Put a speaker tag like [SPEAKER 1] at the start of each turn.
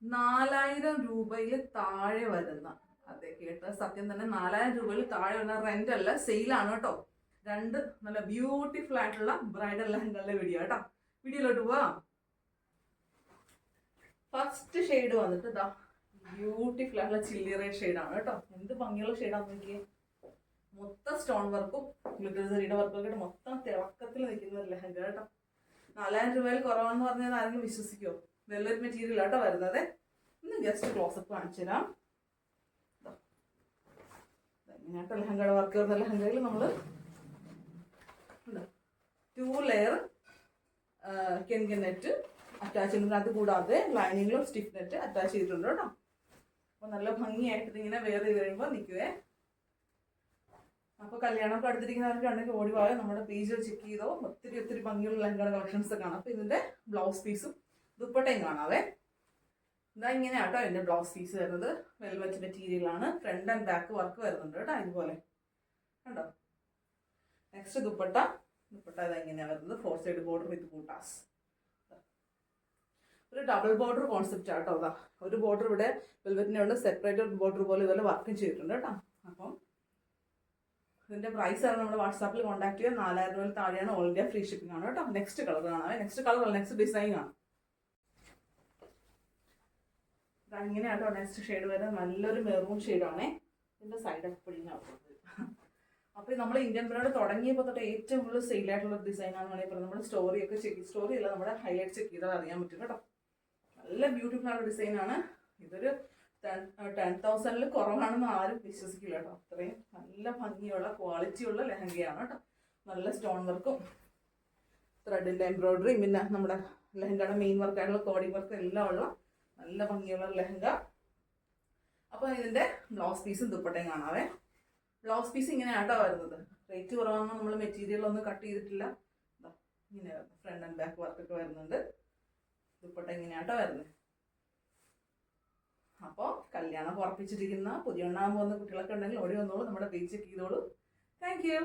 [SPEAKER 1] 4000 രൂപയിൽ താഴെ വരുന്ന, അതെ കേട്ട സത്യം തന്നെ, 4000 രൂപയിൽ താഴെ വരുന്ന, റെന്റ് അല്ല, സെയിലാണ് കേട്ടോ. രണ്ട് നല്ല ബ്യൂട്ടിഫുൾ ആയിട്ടുള്ള ബ്രൈഡൽ ലെഹങ്കകളുടെ വീഡിയോ കേട്ടോ. വീഡിയോയിലോട്ട് പോവാം. ഫസ്റ്റ് ഷെയ്ഡ് വന്നിട്ട് ഇതാ ബ്യൂട്ടിഫുൾ ആയിട്ടുള്ള ചില്ലി റെഡ് ഷെയ്ഡാണ് കേട്ടോ. എന്ത് ഭംഗിയുള്ള ഷെയ്ഡാന്ന് നോക്കിയേ. മൊത്തം സ്റ്റോൺ വർക്കും ഗ്ലിറ്ററിയുടെ വർക്കും ഒക്കെ മൊത്തം തിളക്കത്തിൽ നിൽക്കുന്ന ഒരു ലെഹങ്ക കേട്ടോ. 4000 രൂപയിൽ കുറവാണെന്ന് പറഞ്ഞാൽ ആരെങ്കിലും വിശ്വസിക്കുമോ? വെല്ലറ്റ് മെറ്റീരിയൽ ആട്ടോ വരുന്നത്. ഇന്ന് ജസ്റ്റ് ക്ലോസപ്പ് കാണിച്ചു തരാം. ഇങ്ങനെയാട്ടോ ലെഹങ്കയുടെ വർക്ക് വരുന്ന ലെഹങ്കയിൽ നമ്മൾ 2 ലെയർ കെൻകൻ നെറ്റ് അറ്റാച്ച് ചെയ്യുന്നുണ്ട്. അത് കൂടാതെ ലൈനിങ്ങിലും സ്റ്റിഫ് നെറ്റ് അറ്റാച്ച് ചെയ്തിട്ടുണ്ട് കേട്ടോ. അപ്പൊ നല്ല ഭംഗിയായിട്ട് ഇതിങ്ങനെ വെയർ ചെയ്ത് കഴിയുമ്പോൾ നിൽക്കുവേ. അപ്പൊ കല്യാണമൊക്കെ അടുത്തിരിക്കുന്നവർക്ക് ഉണ്ടെങ്കിൽ ഓടി പോയോ നമ്മുടെ പേജിൽ ചെക്ക് ചെയ്തോ. ഒത്തിരി ഭംഗിയുള്ള ലെഹങ്കയുടെ കളക്ഷൻസ് കാണാം. അപ്പൊ ഇതിന്റെ ബ്ലൗസ് പീസും ദുപ്പട്ടയും കാണാവേ. ഇതാ ഇങ്ങനെയാട്ടോ എന്റെ ബ്ലൗസ് പീസ് വരുന്നത്. വെൽവെറ്റ് മെറ്റീരിയൽ ആണ്. ഫ്രണ്ട് ആൻഡ് ബാക്ക് വർക്ക് വരുന്നുണ്ട് കേട്ടോ. ഇതുപോലെ കണ്ടോ. നെക്സ്റ്റ് ദുപ്പട്ട ഇതാ ഇങ്ങനെയാണ് വരുന്നത്. 4 സൈഡ് ബോർഡർ വിത്ത് ബൂട്ടാസ്. ഒരു ഡബിൾ ബോർഡർ കോൺസെപ്റ്റ് ആട്ടോ. അതാ ഒരു ബോർഡർ ഇവിടെ വെൽവെറ്റിനെ ഉണ്ട്, സെപ്പറേറ്റ് ബോർഡർ പോലെ ഇതുപോലെ വർക്കും ചെയ്തിട്ടുണ്ട് കേട്ടോ. അപ്പം ഇതിന്റെ പ്രൈസ് ആണ് നമ്മൾ വാട്സാപ്പിൽ കോൺടാക്ട് ചെയ്യുക. 4000 രൂപയിൽ താഴെയാണ്. ഓൾ ഇന്ത്യ ഫ്രീ ഷിപ്പിംഗ് ആണ് കേട്ടോ. നെക്സ്റ്റ് കളർ കാണാവേ. നെക്സ്റ്റ് ഡിസൈൻ ആണ്. ഇങ്ങനെയാട്ടോ നെക്സ്റ്റ് ഷെയ്ഡ് വരുന്നത്. നല്ലൊരു മെറൂൺ ഷെയ്ഡാണേ. ഇതിന്റെ സൈഡൊക്കെ പിടിഞ്ഞാവും. അപ്പൊ നമ്മൾ ഇന്ത്യൻ ബ്രാൻഡ് തുടങ്ങിയപ്പോൾ തൊട്ട് ഏറ്റവും കൂടുതൽ സെയിൽ ആയിട്ടുള്ള ഡിസൈൻ ആണെന്ന് വേണമെങ്കിൽ പറയാം. നമ്മുടെ സ്റ്റോറി അല്ല, നമ്മുടെ ഹൈലൈറ്റ് ചെക്ക് ചെയ്താൽ അറിയാൻ പറ്റും കേട്ടോ. നല്ല ബ്യൂട്ടിഫുൾ ആയിട്ടുള്ള ഡിസൈൻ ആണ്. ഇതൊരു 10,000 കുറവാണെന്ന് ആരും വിശ്വസിക്കില്ല കേട്ടോ. അത്രയും നല്ല ഭംഗിയുള്ള ക്വാളിറ്റിയുള്ള ലെഹങ്കയാണ് കേട്ടോ. നല്ല സ്റ്റോൺ വർക്കും ത്രെഡിന്റെ എംബ്രോയിഡറി, പിന്നെ നമ്മുടെ ലെഹങ്കയുടെ മെയിൻ വർക്കായിട്ടുള്ള കോഡിംഗ് വർക്ക് എല്ലാം ഉള്ള നല്ല ഭംഗിയുള്ള ലെഹങ്ക. അപ്പൊ ഇതിന്റെ ബ്ലൗസ് പീസും ദുപ്പട്ടയും കാണാവേ. ബ്ലൗസ് പീസ് ഇങ്ങനെയാട്ടോ വരുന്നത്. റേറ്റ് കുറവാണെന്ന് നമ്മൾ മെറ്റീരിയൽ ഒന്നും കട്ട് ചെയ്തിട്ടില്ല. ഇങ്ങനെ ഫ്രണ്ട് ആൻഡ് ബാക്ക് വർക്കൊക്കെ വരുന്നുണ്ട്. ദുപ്പട്ട ഇങ്ങനെയാട്ടോ വരുന്നത്. അപ്പോൾ കല്യാണം ഉറപ്പിച്ചിരിക്കുന്ന പുതിയ ഉണ്ടാകാൻ പോകുന്ന കുട്ടികളൊക്കെ ഉണ്ടെങ്കിൽ ഓടി വന്നോളൂ, നമ്മുടെ പേജ് ചെക്ക് ചെയ്തോളൂ. Thank you.